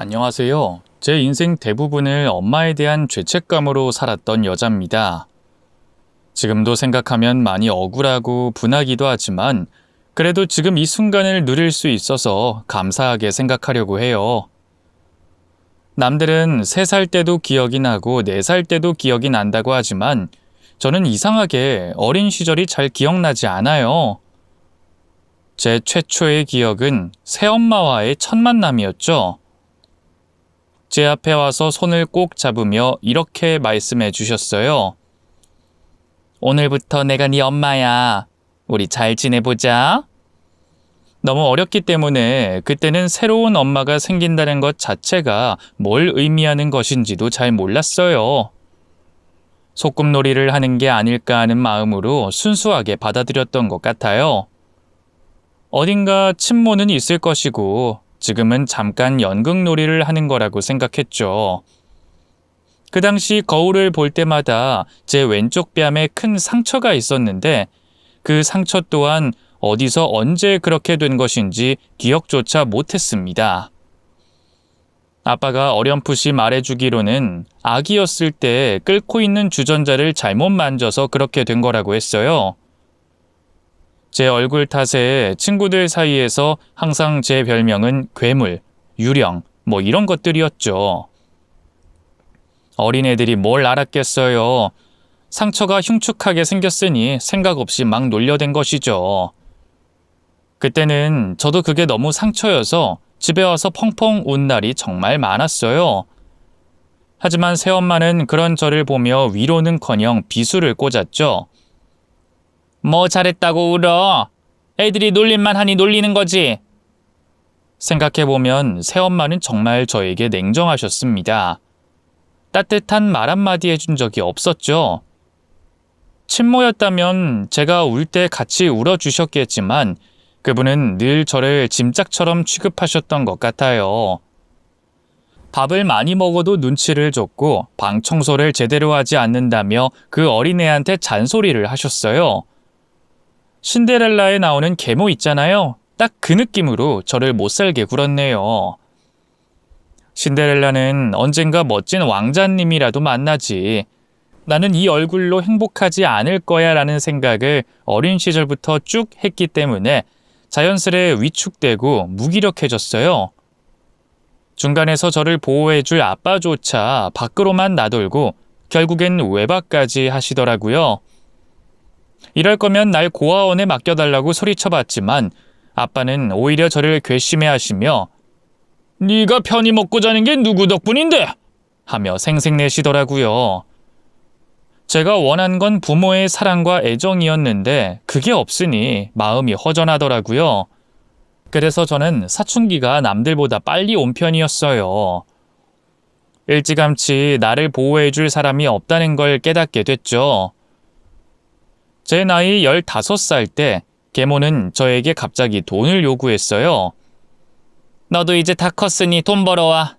안녕하세요. 제 인생 대부분을 엄마에 대한 죄책감으로 살았던 여자입니다. 지금도 생각하면 많이 억울하고 분하기도 하지만 그래도 지금 이 순간을 누릴 수 있어서 감사하게 생각하려고 해요. 남들은 3살 때도 기억이 나고 4살 때도 기억이 난다고 하지만 저는 이상하게 어린 시절이 잘 기억나지 않아요. 제 최초의 기억은 새엄마와의 첫 만남이었죠. 제 앞에 와서 손을 꼭 잡으며 이렇게 말씀해 주셨어요. 오늘부터 내가 네 엄마야. 우리 잘 지내보자. 너무 어렸기 때문에 그때는 새로운 엄마가 생긴다는 것 자체가 뭘 의미하는 것인지도 잘 몰랐어요. 소꿉놀이를 하는 게 아닐까 하는 마음으로 순수하게 받아들였던 것 같아요. 어딘가 친모는 있을 것이고 지금은 잠깐 연극놀이를 하는 거라고 생각했죠. 그 당시 거울을 볼 때마다 제 왼쪽 뺨에 큰 상처가 있었는데 그 상처 또한 어디서 언제 그렇게 된 것인지 기억조차 못했습니다. 아빠가 어렴풋이 말해주기로는 아기였을 때 끓고 있는 주전자를 잘못 만져서 그렇게 된 거라고 했어요. 제 얼굴 탓에 친구들 사이에서 항상 제 별명은 괴물, 유령, 이런 것들이었죠. 어린애들이 뭘 알았겠어요. 상처가 흉측하게 생겼으니 생각 없이 막 놀려댄 것이죠. 그때는 저도 그게 너무 상처여서 집에 와서 펑펑 운 날이 정말 많았어요. 하지만 새엄마는 그런 저를 보며 위로는커녕 비수를 꽂았죠. 뭐 잘했다고 울어. 애들이 놀림만 하니 놀리는 거지. 생각해보면 새엄마는 정말 저에게 냉정하셨습니다. 따뜻한 말 한마디 해준 적이 없었죠. 친모였다면 제가 울 때 같이 울어주셨겠지만 그분은 늘 저를 짐짝처럼 취급하셨던 것 같아요. 밥을 많이 먹어도 눈치를 줬고 방 청소를 제대로 하지 않는다며 그 어린애한테 잔소리를 하셨어요. 신데렐라에 나오는 계모 있잖아요. 딱 그 느낌으로 저를 못살게 굴었네요. 신데렐라는 언젠가 멋진 왕자님이라도 만나지. 나는 이 얼굴로 행복하지 않을 거야 라는 생각을 어린 시절부터 쭉 했기 때문에 자연스레 위축되고 무기력해졌어요. 중간에서 저를 보호해줄 아빠조차 밖으로만 나돌고 결국엔 외박까지 하시더라고요. 이럴 거면 날 고아원에 맡겨달라고 소리쳐봤지만 아빠는 오히려 저를 괘씸해하시며 네가 편히 먹고 자는 게 누구 덕분인데? 하며 생색내시더라고요. 제가 원한 건 부모의 사랑과 애정이었는데 그게 없으니 마음이 허전하더라고요. 그래서 저는 사춘기가 남들보다 빨리 온 편이었어요. 일찌감치 나를 보호해줄 사람이 없다는 걸 깨닫게 됐죠. 제 나이 15살 때 계모는 저에게 갑자기 돈을 요구했어요. 너도 이제 다 컸으니 돈 벌어와.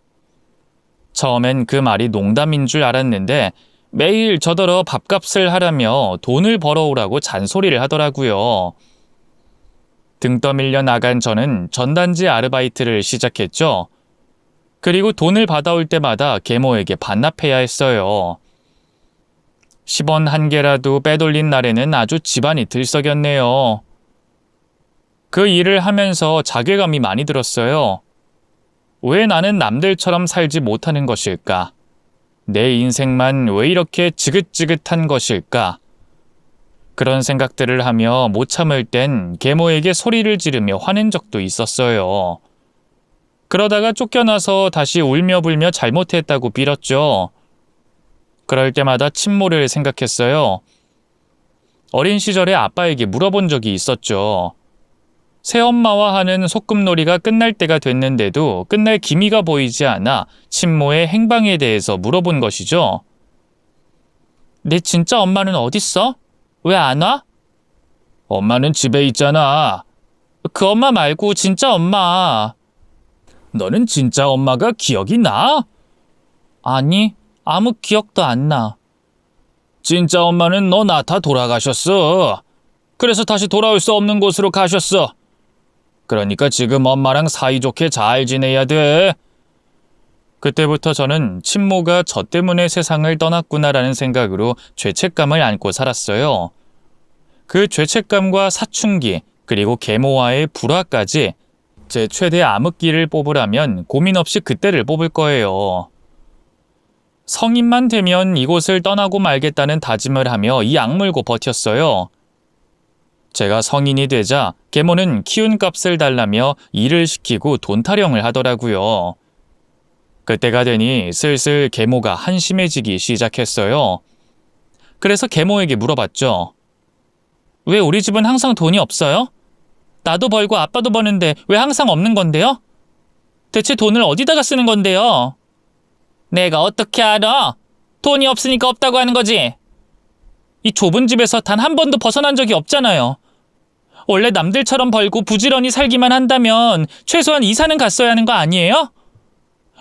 처음엔 그 말이 농담인 줄 알았는데 매일 저더러 밥값을 하라며 돈을 벌어오라고 잔소리를 하더라고요. 등 떠밀려 나간 저는 전단지 아르바이트를 시작했죠. 그리고 돈을 받아올 때마다 계모에게 반납해야 했어요. 10원 한 개라도 빼돌린 날에는 아주 집안이 들썩였네요. 그 일을 하면서 자괴감이 많이 들었어요. 왜 나는 남들처럼 살지 못하는 것일까? 내 인생만 왜 이렇게 지긋지긋한 것일까? 그런 생각들을 하며 못 참을 땐 계모에게 소리를 지르며 화낸 적도 있었어요. 그러다가 쫓겨나서 다시 울며 불며 잘못했다고 빌었죠. 그럴 때마다 친모를 생각했어요. 어린 시절에 아빠에게 물어본 적이 있었죠. 새엄마와 하는 소꿉놀이가 끝날 때가 됐는데도 끝날 기미가 보이지 않아 친모의 행방에 대해서 물어본 것이죠. 내 진짜 엄마는 어딨어? 왜 안 와? 엄마는 집에 있잖아. 그 엄마 말고 진짜 엄마. 너는 진짜 엄마가 기억이 나? 아니, 아무 기억도 안 나. 진짜 엄마는 너 낳다 돌아가셨어. 그래서 다시 돌아올 수 없는 곳으로 가셨어. 그러니까 지금 엄마랑 사이좋게 잘 지내야 돼. 그때부터 저는 친모가 저 때문에 세상을 떠났구나라는 생각으로 죄책감을 안고 살았어요. 그 죄책감과 사춘기, 그리고 계모와의 불화까지 제 최대 암흑기를 뽑으라면 고민 없이 그때를 뽑을 거예요. 성인만 되면 이곳을 떠나고 말겠다는 다짐을 하며 이 악물고 버텼어요. 제가 성인이 되자 계모는 키운 값을 달라며 일을 시키고 돈 타령을 하더라고요. 그때가 되니 슬슬 계모가 한심해지기 시작했어요. 그래서 계모에게 물어봤죠. 왜 우리 집은 항상 돈이 없어요? 나도 벌고 아빠도 버는데 왜 항상 없는 건데요? 대체 돈을 어디다가 쓰는 건데요? 내가 어떻게 알아? 돈이 없으니까 없다고 하는 거지. 이 좁은 집에서 단 한 번도 벗어난 적이 없잖아요. 원래 남들처럼 벌고 부지런히 살기만 한다면 최소한 이사는 갔어야 하는 거 아니에요?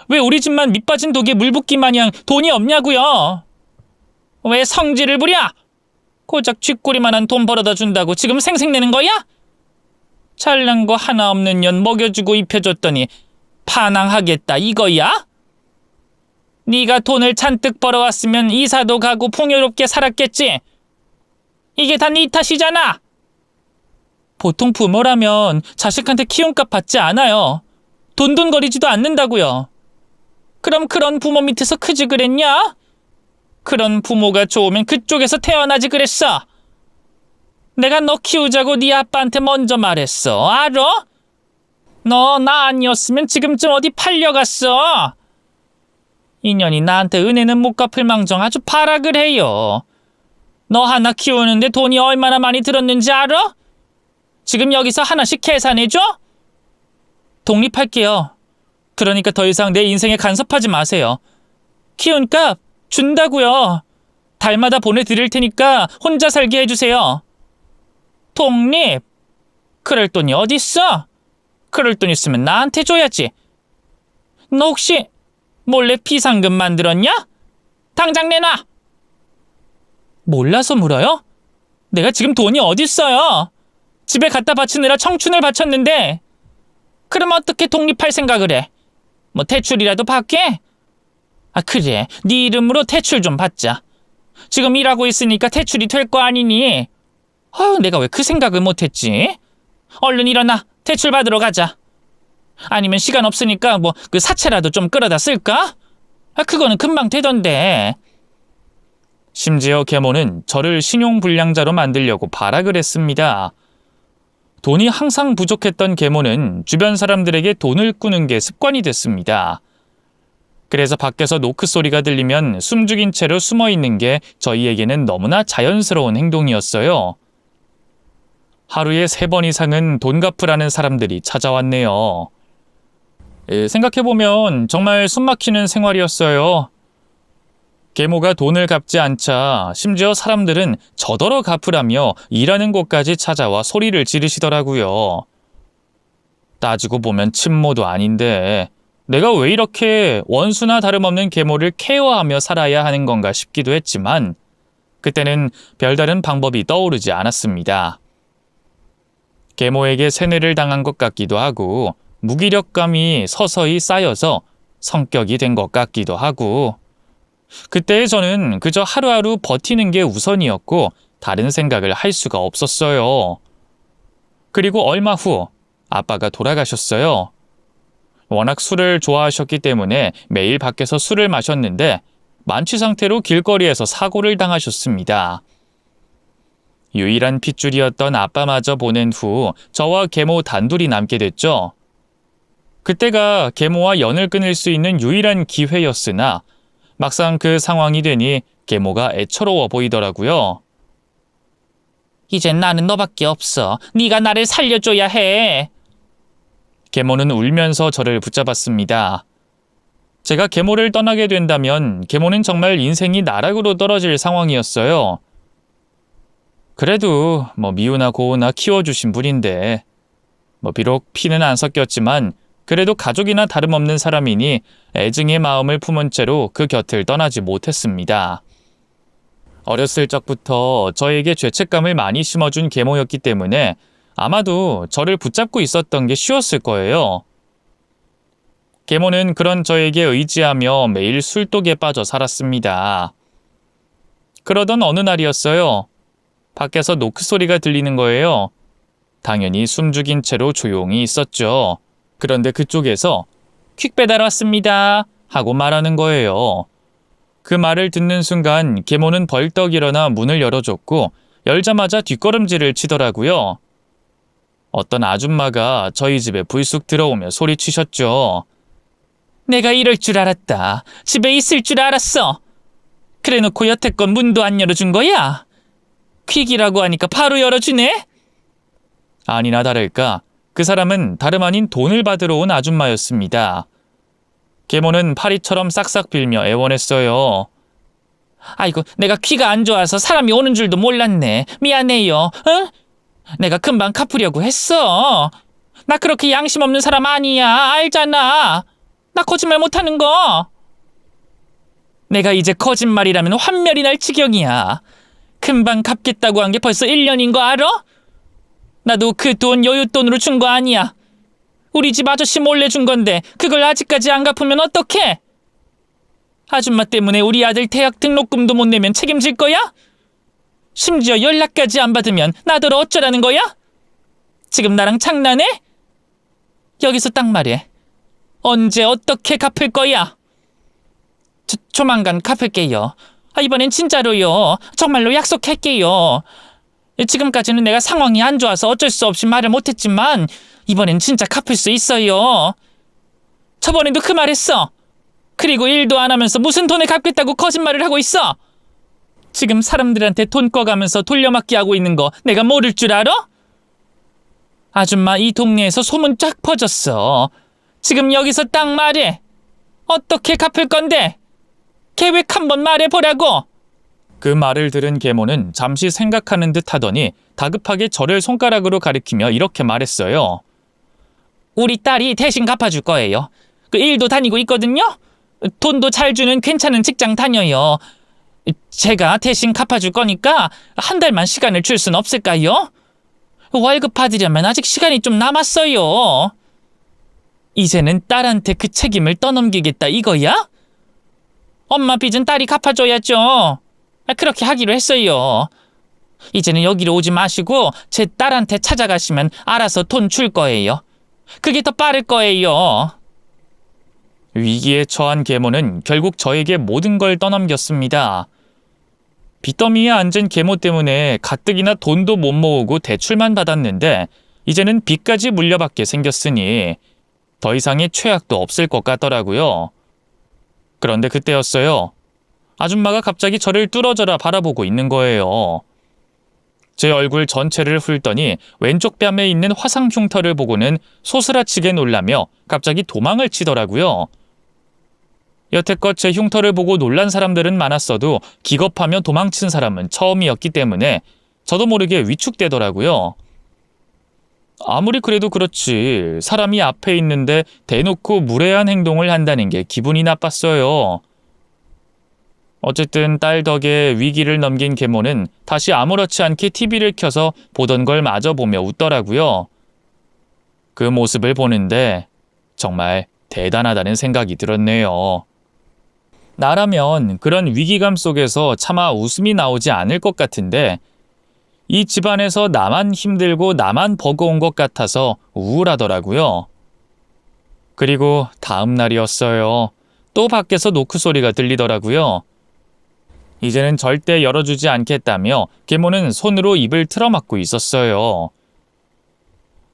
왜 우리 집만 밑빠진 독에 물 붓기 마냥 돈이 없냐고요? 왜 성질을 부려? 고작 쥐꼬리만한 돈 벌어다 준다고 지금 생색내는 거야? 잘난 거 하나 없는 년 먹여주고 입혀줬더니 반항하겠다 이거야? 네가 돈을 잔뜩 벌어왔으면 이사도 가고 풍요롭게 살았겠지? 이게 다 네 탓이잖아. 보통 부모라면 자식한테 키움값 받지 않아요. 돈돈거리지도 않는다고요. 그럼 그런 부모 밑에서 크지 그랬냐? 그런 부모가 좋으면 그쪽에서 태어나지 그랬어. 내가 너 키우자고 네 아빠한테 먼저 말했어. 알아? 너 나 아니었으면 지금쯤 어디 팔려갔어. 인연이 나한테 은혜는 못 갚을 망정 아주 발악을 해요. 너 하나 키우는데 돈이 얼마나 많이 들었는지 알아? 지금 여기서 하나씩 계산해줘? 독립할게요. 그러니까 더 이상 내 인생에 간섭하지 마세요. 키운 값 준다고요. 달마다 보내드릴 테니까 혼자 살게 해주세요. 독립? 그럴 돈이 어딨어? 그럴 돈 있으면 나한테 줘야지. 너 혹시 몰래 비상금 만들었냐? 당장 내놔. 몰라서 물어요? 내가 지금 돈이 어딨어요? 집에 갖다 바치느라 청춘을 바쳤는데. 그럼 어떻게 독립할 생각을 해? 뭐 대출이라도 받게? 아 그래, 네 이름으로 대출 좀 받자. 지금 일하고 있으니까 대출이 될 거 아니니. 아유, 내가 왜 그 생각을 못했지? 얼른 일어나, 대출 받으러 가자. 아니면 시간 없으니까 뭐 그 사채라도 좀 끌어다 쓸까? 아 그거는 금방 되던데. 심지어 계모는 저를 신용불량자로 만들려고 발악을 했습니다. 돈이 항상 부족했던 계모는 주변 사람들에게 돈을 꾸는 게 습관이 됐습니다. 그래서 밖에서 노크 소리가 들리면 숨죽인 채로 숨어 있는 게 저희에게는 너무나 자연스러운 행동이었어요. 하루에 3번 이상은 돈 갚으라는 사람들이 찾아왔네요. 생각해보면 정말 숨막히는 생활이었어요. 계모가 돈을 갚지 않자 심지어 사람들은 저더러 갚으라며 일하는 곳까지 찾아와 소리를 지르시더라고요. 따지고 보면 친모도 아닌데 내가 왜 이렇게 원수나 다름없는 계모를 케어하며 살아야 하는 건가 싶기도 했지만 그때는 별다른 방법이 떠오르지 않았습니다. 계모에게 세뇌를 당한 것 같기도 하고 무기력감이 서서히 쌓여서 성격이 된 것 같기도 하고 그때의 저는 그저 하루하루 버티는 게 우선이었고 다른 생각을 할 수가 없었어요. 그리고 얼마 후 아빠가 돌아가셨어요. 워낙 술을 좋아하셨기 때문에 매일 밖에서 술을 마셨는데 만취 상태로 길거리에서 사고를 당하셨습니다. 유일한 핏줄이었던 아빠마저 보낸 후 저와 계모 단둘이 남게 됐죠. 그때가 계모와 연을 끊을 수 있는 유일한 기회였으나 막상 그 상황이 되니 계모가 애처로워 보이더라고요. 이젠 나는 너밖에 없어. 네가 나를 살려줘야 해. 계모는 울면서 저를 붙잡았습니다. 제가 계모를 떠나게 된다면 계모는 정말 인생이 나락으로 떨어질 상황이었어요. 그래도 미우나 고우나 키워주신 분인데 비록 피는 안 섞였지만 그래도 가족이나 다름없는 사람이니 애증의 마음을 품은 채로 그 곁을 떠나지 못했습니다. 어렸을 적부터 저에게 죄책감을 많이 심어준 계모였기 때문에 아마도 저를 붙잡고 있었던 게 쉬웠을 거예요. 계모는 그런 저에게 의지하며 매일 술독에 빠져 살았습니다. 그러던 어느 날이었어요. 밖에서 노크 소리가 들리는 거예요. 당연히 숨죽인 채로 조용히 있었죠. 그런데 그쪽에서 퀵 배달 왔습니다 하고 말하는 거예요. 그 말을 듣는 순간 계모는 벌떡 일어나 문을 열어줬고 열자마자 뒷걸음질을 치더라고요. 어떤 아줌마가 저희 집에 불쑥 들어오며 소리치셨죠. 내가 이럴 줄 알았다. 집에 있을 줄 알았어. 그래놓고 여태껏 문도 안 열어준 거야? 퀵이라고 하니까 바로 열어주네? 아니나 다를까 그 사람은 다름 아닌 돈을 받으러 온 아줌마였습니다. 계모는 파리처럼 싹싹 빌며 애원했어요. 아이고, 내가 귀가 안 좋아서 사람이 오는 줄도 몰랐네. 미안해요. 응? 내가 금방 갚으려고 했어. 나 그렇게 양심 없는 사람 아니야. 알잖아. 나 거짓말 못하는 거. 내가 이제 거짓말이라면 환멸이 날 지경이야. 금방 갚겠다고 한 게 벌써 1년인 거 알아? 나도 그 돈 여윳돈으로 준 거 아니야. 우리 집 아저씨 몰래 준 건데 그걸 아직까지 안 갚으면 어떡해? 아줌마 때문에 우리 아들 대학 등록금도 못 내면 책임질 거야? 심지어 연락까지 안 받으면 나더러 어쩌라는 거야? 지금 나랑 장난해? 여기서 딱 말해. 언제 어떻게 갚을 거야? 조만간 갚을게요. 이번엔 진짜로요. 정말로 약속할게요. 지금까지는 내가 상황이 안 좋아서 어쩔 수 없이 말을 못했지만 이번엔 진짜 갚을 수 있어요. 저번에도 그 말했어. 그리고 일도 안 하면서 무슨 돈을 갚겠다고 거짓말을 하고 있어. 지금 사람들한테 돈 꺼가면서 돌려막기 하고 있는 거 내가 모를 줄 알아? 아줌마 이 동네에서 소문 쫙 퍼졌어. 지금 여기서 딱 말해. 어떻게 갚을 건데? 계획 한번 말해보라고. 그 말을 들은 계모는 잠시 생각하는 듯 하더니 다급하게 저를 손가락으로 가리키며 이렇게 말했어요. 우리 딸이 대신 갚아줄 거예요. 그 일도 다니고 있거든요. 돈도 잘 주는 괜찮은 직장 다녀요. 제가 대신 갚아줄 거니까 한 달만 시간을 줄 순 없을까요? 월급 받으려면 아직 시간이 좀 남았어요. 이제는 딸한테 그 책임을 떠넘기겠다 이거야? 엄마 빚은 딸이 갚아줘야죠. 그렇게 하기로 했어요. 이제는 여기로 오지 마시고 제 딸한테 찾아가시면 알아서 돈 줄 거예요. 그게 더 빠를 거예요. 위기에 처한 계모는 결국 저에게 모든 걸 떠넘겼습니다. 빚더미에 앉은 계모 때문에 가뜩이나 돈도 못 모으고 대출만 받았는데 이제는 빚까지 물려받게 생겼으니 더 이상의 최악도 없을 것 같더라고요. 그런데 그때였어요. 아줌마가 갑자기 저를 뚫어져라 바라보고 있는 거예요. 제 얼굴 전체를 훑더니 왼쪽 뺨에 있는 화상 흉터를 보고는 소스라치게 놀라며 갑자기 도망을 치더라고요. 여태껏 제 흉터를 보고 놀란 사람들은 많았어도 기겁하며 도망친 사람은 처음이었기 때문에 저도 모르게 위축되더라고요. 아무리 그래도 그렇지 사람이 앞에 있는데 대놓고 무례한 행동을 한다는 게 기분이 나빴어요. 어쨌든 딸 덕에 위기를 넘긴 계모는 다시 아무렇지 않게 TV를 켜서 보던 걸 마저 보며 웃더라고요. 그 모습을 보는데 정말 대단하다는 생각이 들었네요. 나라면 그런 위기감 속에서 차마 웃음이 나오지 않을 것 같은데 이 집안에서 나만 힘들고 나만 버거운 것 같아서 우울하더라고요. 그리고 다음 날이었어요. 또 밖에서 노크 소리가 들리더라고요. 이제는 절대 열어주지 않겠다며 계모는 손으로 입을 틀어막고 있었어요.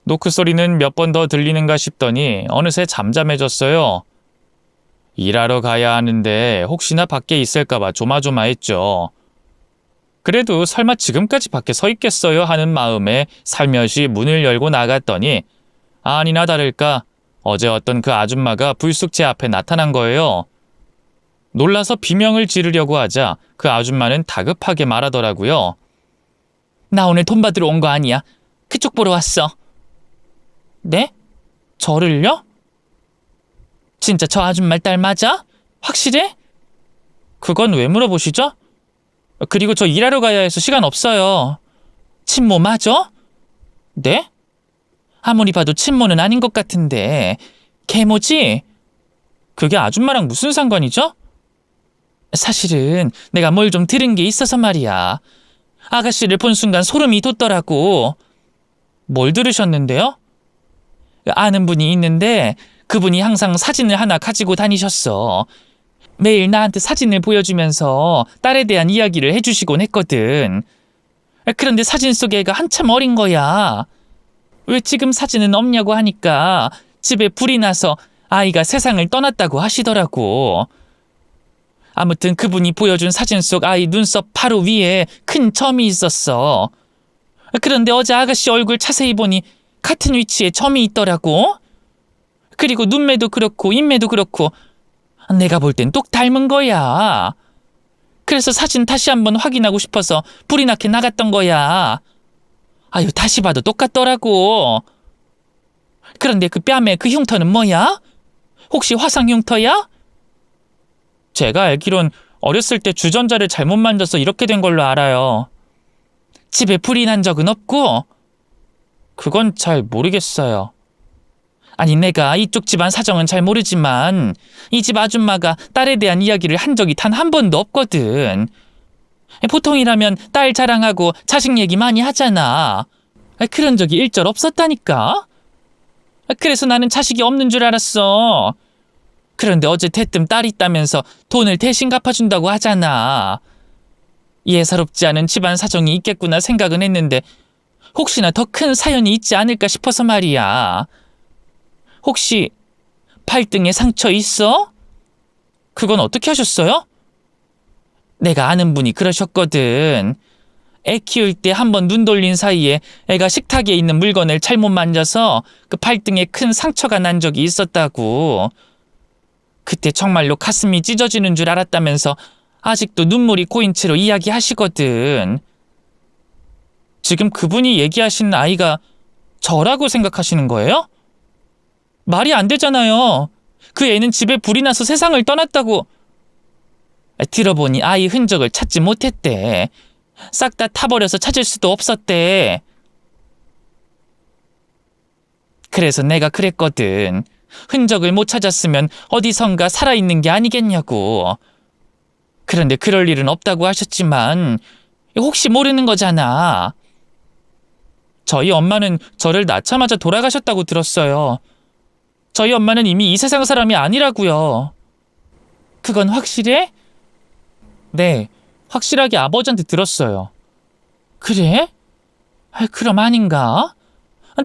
노크 소리는 몇 번 더 들리는가 싶더니 어느새 잠잠해졌어요. 일하러 가야 하는데 혹시나 밖에 있을까봐 조마조마했죠. 그래도 설마 지금까지 밖에 서 있겠어요 하는 마음에 살며시 문을 열고 나갔더니 아니나 다를까 어제 어떤 그 아줌마가 불쑥 제 앞에 나타난 거예요. 놀라서 비명을 지르려고 하자 그 아줌마는 다급하게 말하더라고요. 나 오늘 돈 받으러 온 거 아니야. 그쪽 보러 왔어. 네? 저를요? 진짜 저 아줌마 딸 맞아? 확실해? 그건 왜 물어보시죠? 그리고 저 일하러 가야 해서 시간 없어요. 친모 맞아? 네? 아무리 봐도 친모는 아닌 것 같은데 계모지? 그게 아줌마랑 무슨 상관이죠? 사실은 내가 뭘 좀 들은 게 있어서 말이야. 아가씨를 본 순간 소름이 돋더라고. 뭘 들으셨는데요? 아는 분이 있는데 그분이 항상 사진을 하나 가지고 다니셨어. 매일 나한테 사진을 보여주면서 딸에 대한 이야기를 해주시곤 했거든. 그런데 사진 속에 애가 한참 어린 거야. 왜 지금 사진은 없냐고 하니까 집에 불이 나서 아이가 세상을 떠났다고 하시더라고. 아무튼 그분이 보여준 사진 속 아이 눈썹 바로 위에 큰 점이 있었어. 그런데 어제 아가씨 얼굴 자세히 보니 같은 위치에 점이 있더라고. 그리고 눈매도 그렇고 입매도 그렇고 내가 볼 땐 똑 닮은 거야. 그래서 사진 다시 한번 확인하고 싶어서 불이 나게 나갔던 거야. 아유, 다시 봐도 똑같더라고. 그런데 그 뺨에 그 흉터는 뭐야? 혹시 화상 흉터야? 제가 알기론 어렸을 때 주전자를 잘못 만져서 이렇게 된 걸로 알아요. 집에 불이 난 적은 없고? 그건 잘 모르겠어요. 아니, 내가 이쪽 집안 사정은 잘 모르지만 이 집 아줌마가 딸에 대한 이야기를 한 적이 단 한 번도 없거든. 보통이라면 딸 자랑하고 자식 얘기 많이 하잖아. 그런 적이 일절 없었다니까. 그래서 나는 자식이 없는 줄 알았어. 그런데 어제 대뜸 딸 있다면서 돈을 대신 갚아준다고 하잖아. 예사롭지 않은 집안 사정이 있겠구나 생각은 했는데 혹시나 더 큰 사연이 있지 않을까 싶어서 말이야. 혹시 발등에 상처 있어? 그건 어떻게 하셨어요? 내가 아는 분이 그러셨거든. 애 키울 때 한번 눈 돌린 사이에 애가 식탁에 있는 물건을 잘못 만져서 그 발등에 큰 상처가 난 적이 있었다고. 그때 정말로 가슴이 찢어지는 줄 알았다면서 아직도 눈물이 고인 채로 이야기하시거든. 지금 그분이 얘기하신 아이가 저라고 생각하시는 거예요? 말이 안 되잖아요. 그 애는 집에 불이 나서 세상을 떠났다고. 들어보니 아이 흔적을 찾지 못했대. 싹 다 타버려서 찾을 수도 없었대. 그래서 내가 그랬거든. 흔적을 못 찾았으면 어디선가 살아있는 게 아니겠냐고. 그런데 그럴 일은 없다고 하셨지만 혹시 모르는 거잖아. 저희 엄마는 저를 낳자마자 돌아가셨다고 들었어요. 저희 엄마는 이미 이 세상 사람이 아니라고요. 그건 확실해? 네, 확실하게 아버지한테 들었어요. 그래? 그럼 아닌가?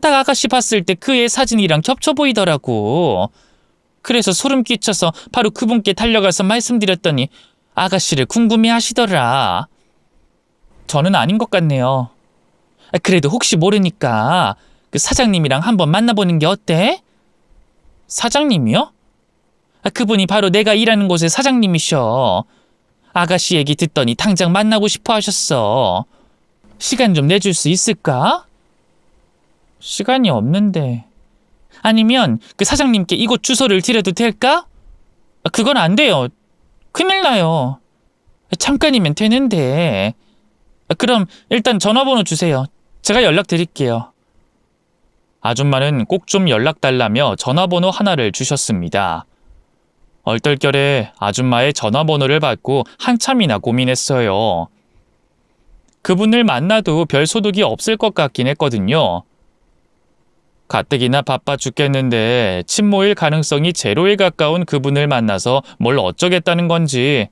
딱 아가씨 봤을 때 그 애 사진이랑 겹쳐 보이더라고. 그래서 소름 끼쳐서 바로 그분께 달려가서 말씀드렸더니 아가씨를 궁금해 하시더라. 저는 아닌 것 같네요. 그래도 혹시 모르니까 그 사장님이랑 한번 만나보는 게 어때? 사장님이요? 그분이 바로 내가 일하는 곳의 사장님이셔. 아가씨 얘기 듣더니 당장 만나고 싶어 하셨어. 시간 좀 내줄 수 있을까? 시간이 없는데. 아니면 그 사장님께 이곳 주소를 드려도 될까? 그건 안 돼요. 큰일 나요. 잠깐이면 되는데. 그럼 일단 전화번호 주세요. 제가 연락드릴게요. 아줌마는 꼭 좀 연락달라며 전화번호 하나를 주셨습니다. 얼떨결에 아줌마의 전화번호를 받고 한참이나 고민했어요. 그분을 만나도 별 소득이 없을 것 같긴 했거든요. 가뜩이나 바빠 죽겠는데 침 모일 가능성이 제로에 가까운 그분을 만나서 뭘 어쩌겠다는 건지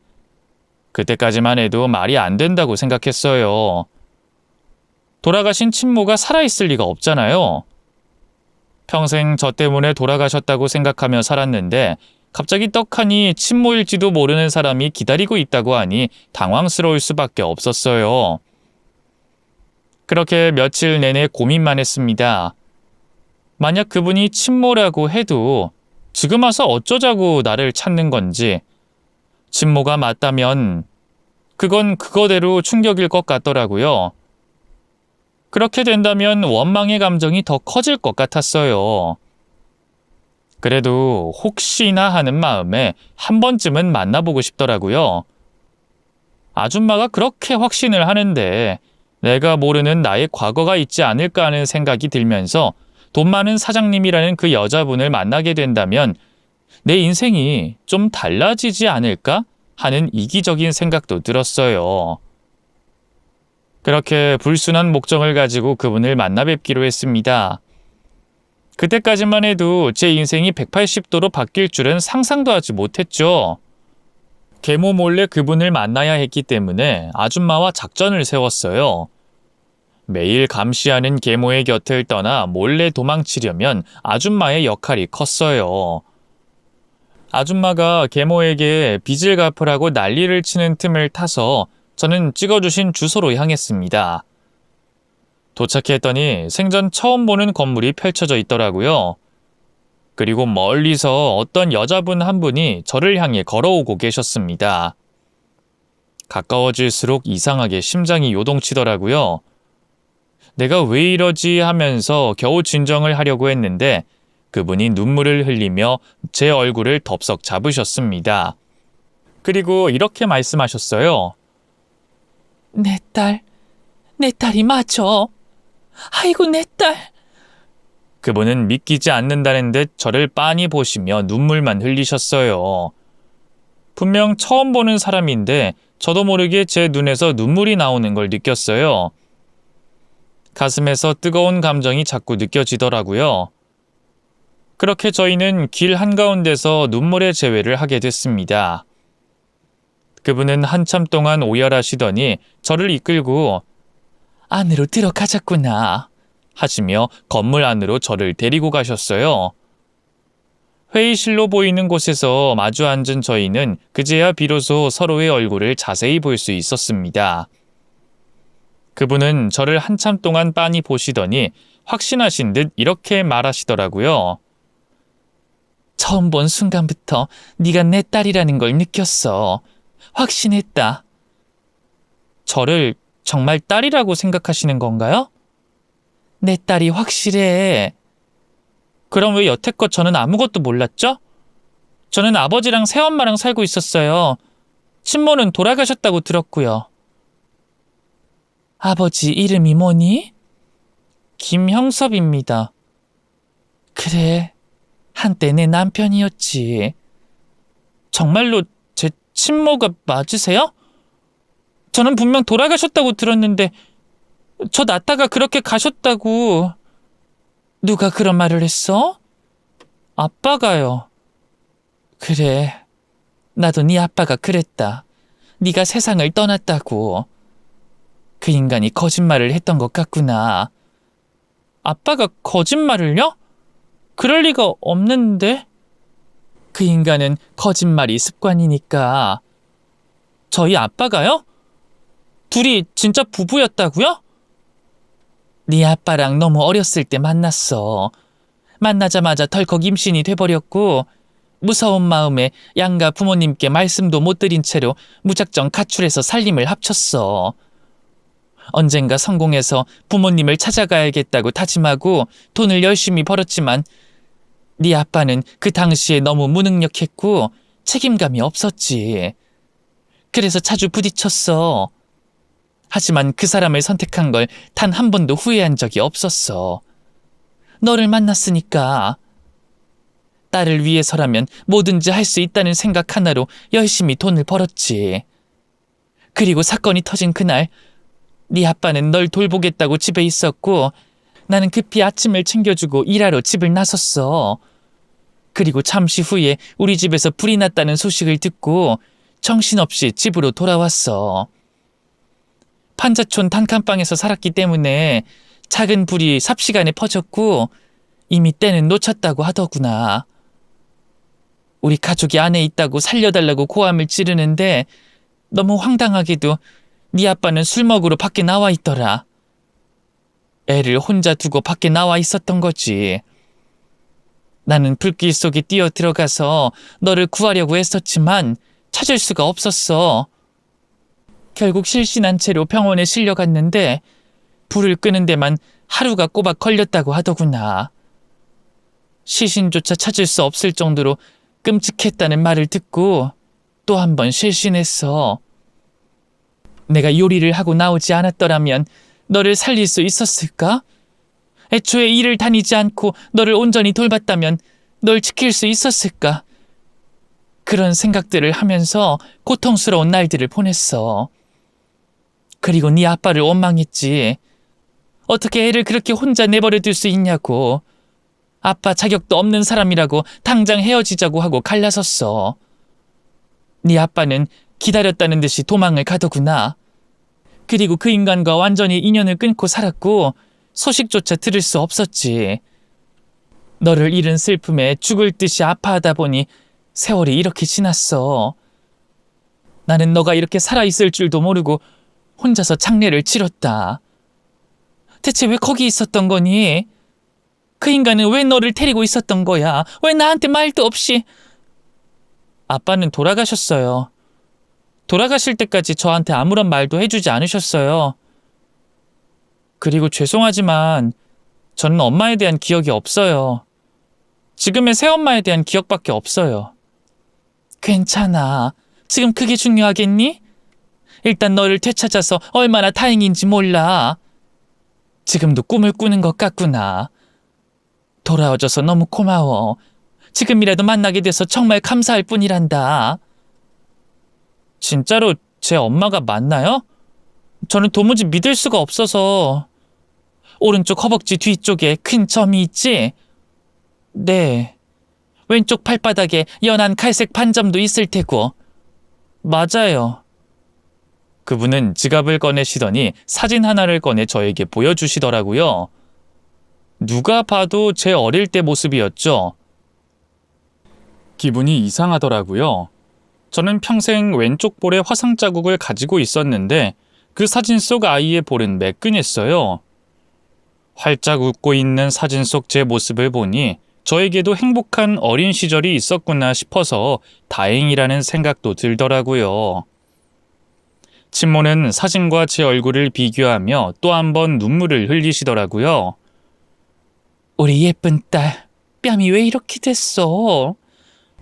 그때까지만 해도 말이 안 된다고 생각했어요. 돌아가신 친모가 살아있을 리가 없잖아요. 평생 저 때문에 돌아가셨다고 생각하며 살았는데 갑자기 떡하니 친모일지도 모르는 사람이 기다리고 있다고 하니 당황스러울 수밖에 없었어요. 그렇게 며칠 내내 고민만 했습니다. 만약 그분이 친모라고 해도 지금 와서 어쩌자고 나를 찾는 건지, 친모가 맞다면 그건 그거대로 충격일 것 같더라고요. 그렇게 된다면 원망의 감정이 더 커질 것 같았어요. 그래도 혹시나 하는 마음에 한 번쯤은 만나보고 싶더라고요. 아줌마가 그렇게 확신을 하는데 내가 모르는 나의 과거가 있지 않을까 하는 생각이 들면서 돈 많은 사장님이라는 그 여자분을 만나게 된다면 내 인생이 좀 달라지지 않을까 하는 이기적인 생각도 들었어요. 그렇게 불순한 목적을 가지고 그분을 만나 뵙기로 했습니다. 그때까지만 해도 제 인생이 180도로 바뀔 줄은 상상도 하지 못했죠. 계모 몰래 그분을 만나야 했기 때문에 아줌마와 작전을 세웠어요. 매일 감시하는 계모의 곁을 떠나 몰래 도망치려면 아줌마의 역할이 컸어요. 아줌마가 계모에게 빚을 갚으라고 난리를 치는 틈을 타서 저는 찍어주신 주소로 향했습니다. 도착했더니 생전 처음 보는 건물이 펼쳐져 있더라고요. 그리고 멀리서 어떤 여자분 한 분이 저를 향해 걸어오고 계셨습니다. 가까워질수록 이상하게 심장이 요동치더라고요. 내가 왜 이러지 하면서 겨우 진정을 하려고 했는데 그분이 눈물을 흘리며 제 얼굴을 덥석 잡으셨습니다. 그리고 이렇게 말씀하셨어요. 내 딸이 맞아. 아이고 내 딸. 그분은 믿기지 않는다는 듯 저를 빤히 보시며 눈물만 흘리셨어요. 분명 처음 보는 사람인데 저도 모르게 제 눈에서 눈물이 나오는 걸 느꼈어요. 가슴에서 뜨거운 감정이 자꾸 느껴지더라고요. 그렇게 저희는 길 한가운데서 눈물의 재회를 하게 됐습니다. 그분은 한참 동안 오열하시더니 저를 이끌고 안으로 들어가자꾸나 하시며 건물 안으로 저를 데리고 가셨어요. 회의실로 보이는 곳에서 마주 앉은 저희는 그제야 비로소 서로의 얼굴을 자세히 볼 수 있었습니다. 그분은 저를 한참 동안 빤히 보시더니 확신하신 듯 이렇게 말하시더라고요. 처음 본 순간부터 네가 내 딸이라는 걸 느꼈어. 확신했다. 저를 정말 딸이라고 생각하시는 건가요? 내 딸이 확실해. 그럼 왜 여태껏 저는 아무것도 몰랐죠? 저는 아버지랑 새엄마랑 살고 있었어요. 친모는 돌아가셨다고 들었고요. 아버지 이름이 뭐니? 김형섭입니다. 그래, 한때 내 남편이었지. 정말로 제 친모가 맞으세요? 저는 분명 돌아가셨다고 들었는데 저 낳다가 그렇게 가셨다고. 누가 그런 말을 했어? 아빠가요. 그래, 나도 네 아빠가 그랬다. 네가 세상을 떠났다고. 그 인간이 거짓말을 했던 것 같구나. 아빠가 거짓말을요? 그럴 리가 없는데. 그 인간은 거짓말이 습관이니까. 저희 아빠가요? 둘이 진짜 부부였다고요? 네 아빠랑 너무 어렸을 때 만났어. 만나자마자 덜컥 임신이 돼버렸고 무서운 마음에 양가 부모님께 말씀도 못 드린 채로 무작정 가출해서 살림을 합쳤어. 언젠가 성공해서 부모님을 찾아가야겠다고 다짐하고 돈을 열심히 벌었지만 네 아빠는 그 당시에 너무 무능력했고 책임감이 없었지. 그래서 자주 부딪혔어. 하지만 그 사람을 선택한 걸 단 한 번도 후회한 적이 없었어. 너를 만났으니까. 딸을 위해서라면 뭐든지 할 수 있다는 생각 하나로 열심히 돈을 벌었지. 그리고 사건이 터진 그날 네 아빠는 널 돌보겠다고 집에 있었고 나는 급히 아침을 챙겨주고 일하러 집을 나섰어. 그리고 잠시 후에 우리 집에서 불이 났다는 소식을 듣고 정신없이 집으로 돌아왔어. 판자촌 단칸방에서 살았기 때문에 작은 불이 삽시간에 퍼졌고 이미 때는 놓쳤다고 하더구나. 우리 가족이 안에 있다고 살려달라고 고함을 지르는데 너무 황당하게도 네 아빠는 술 먹으러 밖에 나와 있더라. 애를 혼자 두고 밖에 나와 있었던 거지. 나는 불길 속에 뛰어 들어가서 너를 구하려고 했었지만 찾을 수가 없었어. 결국 실신한 채로 병원에 실려갔는데 불을 끄는 데만 하루가 꼬박 걸렸다고 하더구나. 시신조차 찾을 수 없을 정도로 끔찍했다는 말을 듣고 또 한 번 실신했어. 내가 요리를 하고 나오지 않았더라면 너를 살릴 수 있었을까? 애초에 일을 다니지 않고 너를 온전히 돌봤다면 널 지킬 수 있었을까? 그런 생각들을 하면서 고통스러운 날들을 보냈어. 그리고 네 아빠를 원망했지. 어떻게 애를 그렇게 혼자 내버려 둘 수 있냐고. 아빠 자격도 없는 사람이라고 당장 헤어지자고 하고 갈라섰어. 네 아빠는 기다렸다는 듯이 도망을 가더구나. 그리고 그 인간과 완전히 인연을 끊고 살았고 소식조차 들을 수 없었지. 너를 잃은 슬픔에 죽을 듯이 아파하다 보니 세월이 이렇게 지났어. 나는 너가 이렇게 살아있을 줄도 모르고 혼자서 장례를 치렀다. 대체 왜 거기 있었던 거니? 그 인간은 왜 너를 데리고 있었던 거야? 왜 나한테 말도 없이? 아빠는 돌아가셨어요. 돌아가실 때까지 저한테 아무런 말도 해주지 않으셨어요. 그리고 죄송하지만 저는 엄마에 대한 기억이 없어요. 지금의 새엄마에 대한 기억밖에 없어요. 괜찮아. 지금 그게 중요하겠니? 일단 너를 되찾아서 얼마나 다행인지 몰라. 지금도 꿈을 꾸는 것 같구나. 돌아와줘서 너무 고마워. 지금이라도 만나게 돼서 정말 감사할 뿐이란다. 진짜로 제 엄마가 맞나요? 저는 도무지 믿을 수가 없어서. 오른쪽 허벅지 뒤쪽에 큰 점이 있지? 네. 왼쪽 발바닥에 연한 갈색 반점도 있을 테고. 맞아요. 그분은 지갑을 꺼내시더니 사진 하나를 꺼내 저에게 보여주시더라고요. 누가 봐도 제 어릴 때 모습이었죠. 기분이 이상하더라고요. 저는 평생 왼쪽 볼에 화상 자국을 가지고 있었는데 그 사진 속 아이의 볼은 매끈했어요. 활짝 웃고 있는 사진 속 제 모습을 보니 저에게도 행복한 어린 시절이 있었구나 싶어서 다행이라는 생각도 들더라고요. 친모는 사진과 제 얼굴을 비교하며 또 한 번 눈물을 흘리시더라고요. 우리 예쁜 딸, 뺨이 왜 이렇게 됐어?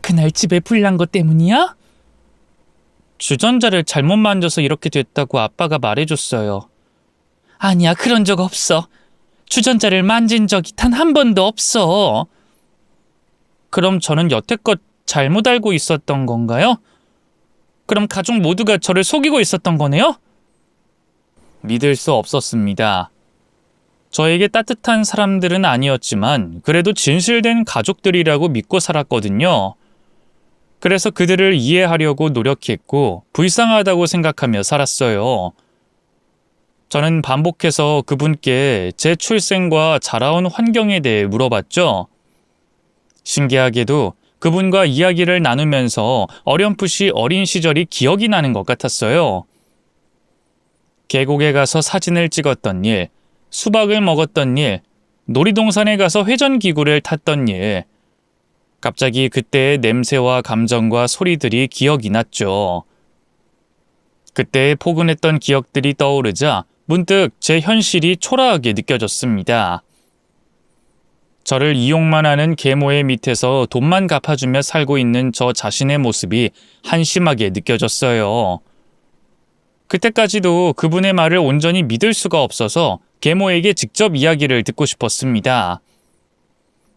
그날 집에 불난 것 때문이야? 주전자를 잘못 만져서 이렇게 됐다고 아빠가 말해줬어요. 아니야, 그런 적 없어. 주전자를 만진 적이 단 한 번도 없어. 그럼 저는 여태껏 잘못 알고 있었던 건가요? 그럼 가족 모두가 저를 속이고 있었던 거네요? 믿을 수 없었습니다. 저에게 따뜻한 사람들은 아니었지만 그래도 진실된 가족들이라고 믿고 살았거든요. 그래서 그들을 이해하려고 노력했고 불쌍하다고 생각하며 살았어요. 저는 반복해서 그분께 제 출생과 자라온 환경에 대해 물어봤죠. 신기하게도 그분과 이야기를 나누면서 어렴풋이 어린 시절이 기억이 나는 것 같았어요. 계곡에 가서 사진을 찍었던 일, 수박을 먹었던 일, 놀이동산에 가서 회전기구를 탔던 일. 갑자기 그때의 냄새와 감정과 소리들이 기억이 났죠. 그때의 포근했던 기억들이 떠오르자 문득 제 현실이 초라하게 느껴졌습니다. 저를 이용만 하는 계모의 밑에서 돈만 갚아주며 살고 있는 저 자신의 모습이 한심하게 느껴졌어요. 그때까지도 그분의 말을 온전히 믿을 수가 없어서 계모에게 직접 이야기를 듣고 싶었습니다.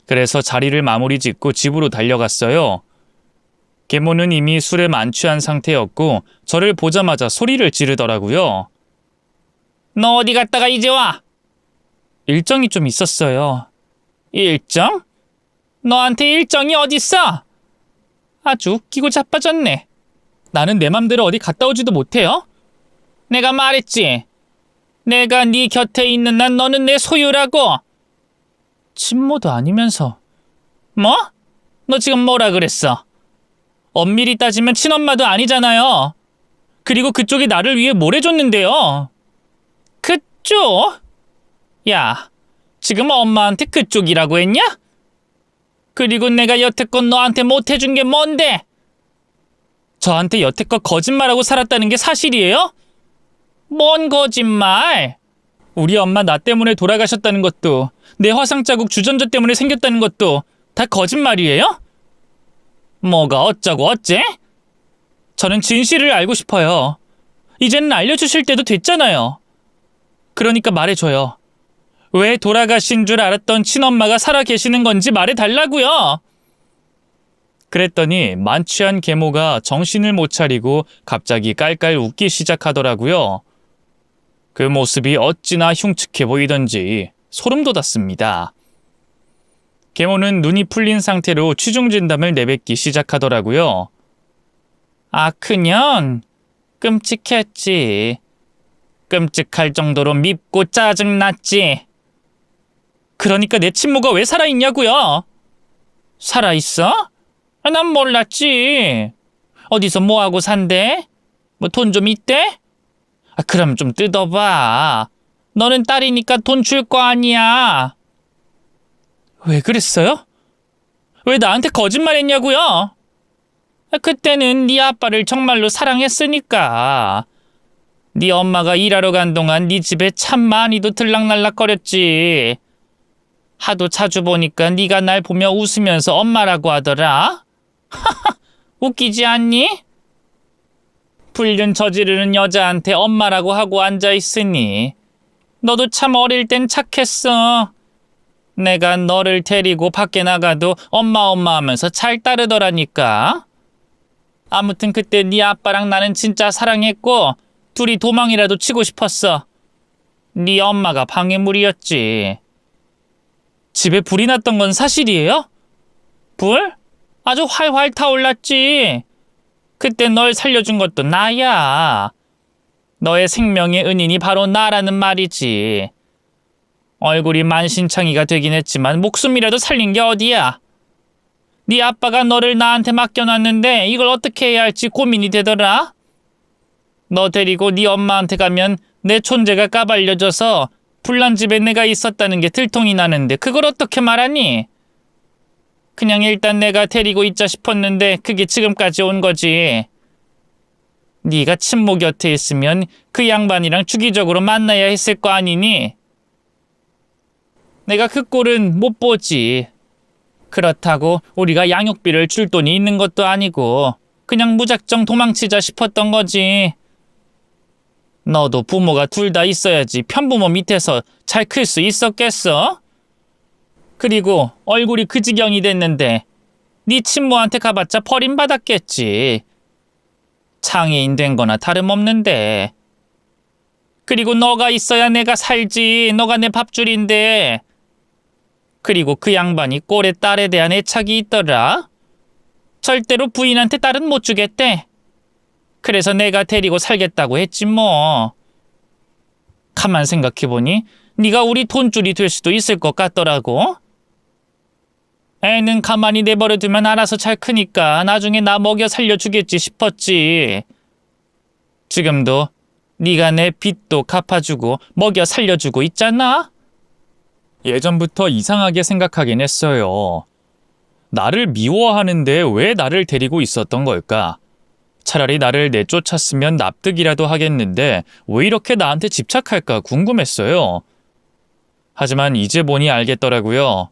그래서 자리를 마무리 짓고 집으로 달려갔어요. 계모는 이미 술에 만취한 상태였고 저를 보자마자 소리를 지르더라고요. 너 어디 갔다가 이제 와? 일정이 좀 있었어요. 일정? 너한테 일정이 어딨어? 아주 웃기고 자빠졌네. 나는 내 맘대로 어디 갔다 오지도 못해요? 내가 말했지. 내가 네 곁에 있는 난 너는 내 소유라고. 친모도 아니면서. 뭐? 너 지금 뭐라 그랬어? 엄밀히 따지면 친엄마도 아니잖아요. 그리고 그쪽이 나를 위해 뭘 해줬는데요. 그쪽? 야, 지금 엄마한테 그쪽이라고 했냐? 그리고 내가 여태껏 너한테 못 해준 게 뭔데? 저한테 여태껏 거짓말하고 살았다는 게 사실이에요? 뭔 거짓말? 우리 엄마 나 때문에 돌아가셨다는 것도 내 화상자국 주전자 때문에 생겼다는 것도 다 거짓말이에요? 뭐가 어쩌고 어째? 저는 진실을 알고 싶어요. 이제는 알려주실 때도 됐잖아요. 그러니까 말해줘요. 왜 돌아가신 줄 알았던 친엄마가 살아 계시는 건지 말해달라고요. 그랬더니 만취한 계모가 정신을 못 차리고 갑자기 깔깔 웃기 시작하더라고요. 그 모습이 어찌나 흉측해 보이던지 소름 돋았습니다. 계모는 눈이 풀린 상태로 취중진담을 내뱉기 시작하더라고요. 아, 그년 끔찍했지. 끔찍할 정도로 밉고 짜증났지. 그러니까 내 친모가 왜 살아있냐고요? 살아있어? 난 몰랐지. 어디서 뭐하고 산대? 뭐 돈 좀 있대? 그럼 좀 뜯어봐. 너는 딸이니까 돈 줄 거 아니야. 왜 그랬어요? 왜 나한테 거짓말했냐고요? 그때는 네 아빠를 정말로 사랑했으니까. 네 엄마가 일하러 간 동안 네 집에 참 많이도 들락날락거렸지. 하도 자주 보니까 네가 날 보며 웃으면서 엄마라고 하더라. 웃기지 않니? 불륜 저지르는 여자한테 엄마라고 하고 앉아있으니 너도 참 어릴 땐 착했어. 내가 너를 데리고 밖에 나가도 엄마 하면서 잘 따르더라니까. 아무튼 그때 네 아빠랑 나는 진짜 사랑했고 둘이 도망이라도 치고 싶었어. 네 엄마가 방해물이었지. 집에 불이 났던 건 사실이에요? 불? 아주 활활 타올랐지. 그때 널 살려준 것도 나야. 너의 생명의 은인이 바로 나라는 말이지. 얼굴이 만신창이가 되긴 했지만 목숨이라도 살린 게 어디야. 네 아빠가 너를 나한테 맡겨놨는데 이걸 어떻게 해야 할지 고민이 되더라. 너 데리고 네 엄마한테 가면 내 존재가 까발려져서 불난 집에 내가 있었다는 게 들통이 나는데 그걸 어떻게 말하니? 그냥 일단 내가 데리고 있자 싶었는데 그게 지금까지 온 거지. 네가 친모 곁에 있으면 그 양반이랑 주기적으로 만나야 했을 거 아니니? 내가 그 꼴은 못 보지. 그렇다고 우리가 양육비를 줄 돈이 있는 것도 아니고 그냥 무작정 도망치자 싶었던 거지. 너도 부모가 둘 다 있어야지 편부모 밑에서 잘 클 수 있었겠어? 그리고 얼굴이 그 지경이 됐는데 네 친모한테 가봤자 버림받았겠지. 장애인 된 거나 다름없는데. 그리고 너가 있어야 내가 살지. 너가 내 밥줄인데. 그리고 그 양반이 꼴의 딸에 대한 애착이 있더라. 절대로 부인한테 딸은 못 주겠대. 그래서 내가 데리고 살겠다고 했지 뭐. 가만 생각해보니 네가 우리 돈줄이 될 수도 있을 것 같더라고. 애는 가만히 내버려두면 알아서 잘 크니까 나중에 나 먹여 살려주겠지 싶었지. 지금도 네가 내 빚도 갚아주고 먹여 살려주고 있잖아. 예전부터 이상하게 생각하긴 했어요. 나를 미워하는데 왜 나를 데리고 있었던 걸까? 차라리 나를 내쫓았으면 납득이라도 하겠는데 왜 이렇게 나한테 집착할까 궁금했어요. 하지만 이제 보니 알겠더라고요.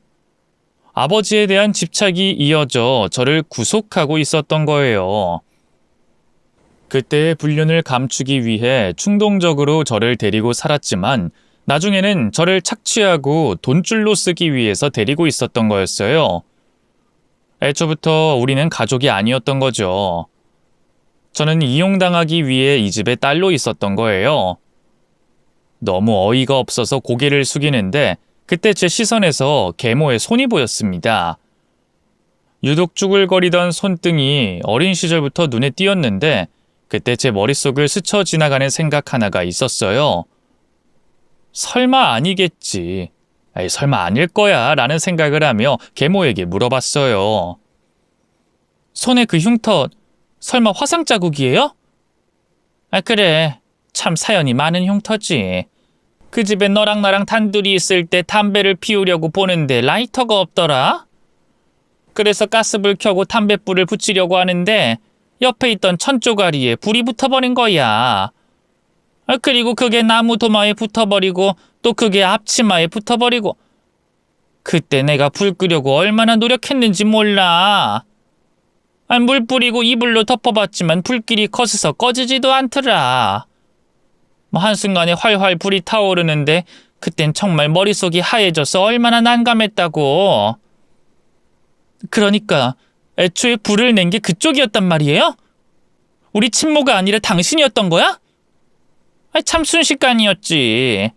아버지에 대한 집착이 이어져 저를 구속하고 있었던 거예요. 그때의 불륜을 감추기 위해 충동적으로 저를 데리고 살았지만 나중에는 저를 착취하고 돈줄로 쓰기 위해서 데리고 있었던 거였어요. 애초부터 우리는 가족이 아니었던 거죠. 저는 이용당하기 위해 이 집에 딸로 있었던 거예요. 너무 어이가 없어서 고개를 숙이는데 그때 제 시선에서 계모의 손이 보였습니다. 유독 쭈글거리던 손등이 어린 시절부터 눈에 띄었는데 그때 제 머릿속을 스쳐 지나가는 생각 하나가 있었어요. 설마 아니겠지. 에이, 설마 아닐 거야 라는 생각을 하며 계모에게 물어봤어요. 손에 그 흉터 설마 화상 자국이에요? 그래. 참 사연이 많은 흉터지. 그 집에 너랑 나랑 단둘이 있을 때 담배를 피우려고 보는데 라이터가 없더라. 그래서 가스불 켜고 담뱃불을 붙이려고 하는데 옆에 있던 천조가리에 불이 붙어버린 거야. 그리고 그게 나무 도마에 붙어버리고 또 그게 앞치마에 붙어버리고. 그때 내가 불 끄려고 얼마나 노력했는지 몰라. 물 뿌리고 이불로 덮어봤지만 불길이 거스서 꺼지지도 않더라. 한순간에 활활 불이 타오르는데 그땐 정말 머릿속이 하얘져서 얼마나 난감했다고. 그러니까 애초에 불을 낸 게 그쪽이었단 말이에요? 우리 친모가 아니라 당신이었던 거야? 참 순식간이었지.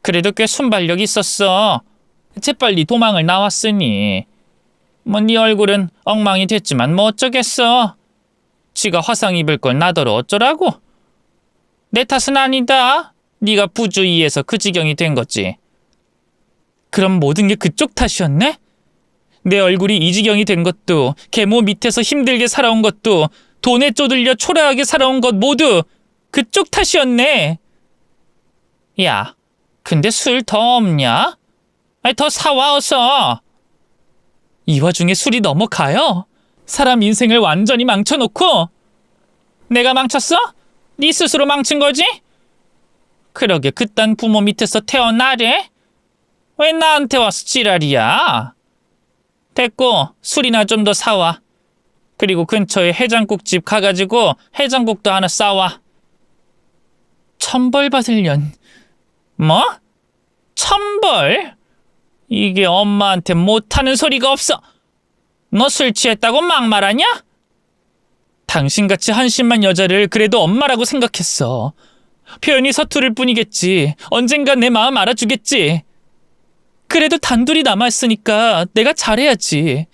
그래도 꽤 순발력 있었어. 재빨리 도망을 나왔으니. 뭐 네 얼굴은 엉망이 됐지만 뭐 어쩌겠어. 지가 화상 입을 걸 나더러 어쩌라고. 내 탓은 아니다. 네가 부주의해서 그 지경이 된 거지. 그럼 모든 게 그쪽 탓이었네? 내 얼굴이 이 지경이 된 것도, 계모 밑에서 힘들게 살아온 것도, 돈에 쪼들려 초라하게 살아온 것 모두 그쪽 탓이었네. 야, 근데 술 더 없냐? 더 사와 어서. 이 와중에 술이 넘어가요? 사람 인생을 완전히 망쳐놓고. 내가 망쳤어? 네 스스로 망친 거지? 그러게 그딴 부모 밑에서 태어나래? 왜 나한테 와서 지랄이야? 됐고 술이나 좀 더 사와. 그리고 근처에 해장국집 가가지고 해장국도 하나 싸와. 천벌 받을 년. 뭐? 천벌? 이게 엄마한테 못하는 소리가 없어. 너 술 취했다고 막말하냐? 당신같이 한심한 여자를 그래도 엄마라고 생각했어. 표현이 서투를 뿐이겠지. 언젠간 내 마음 알아주겠지. 그래도 단둘이 남아있으니까 내가 잘해야지.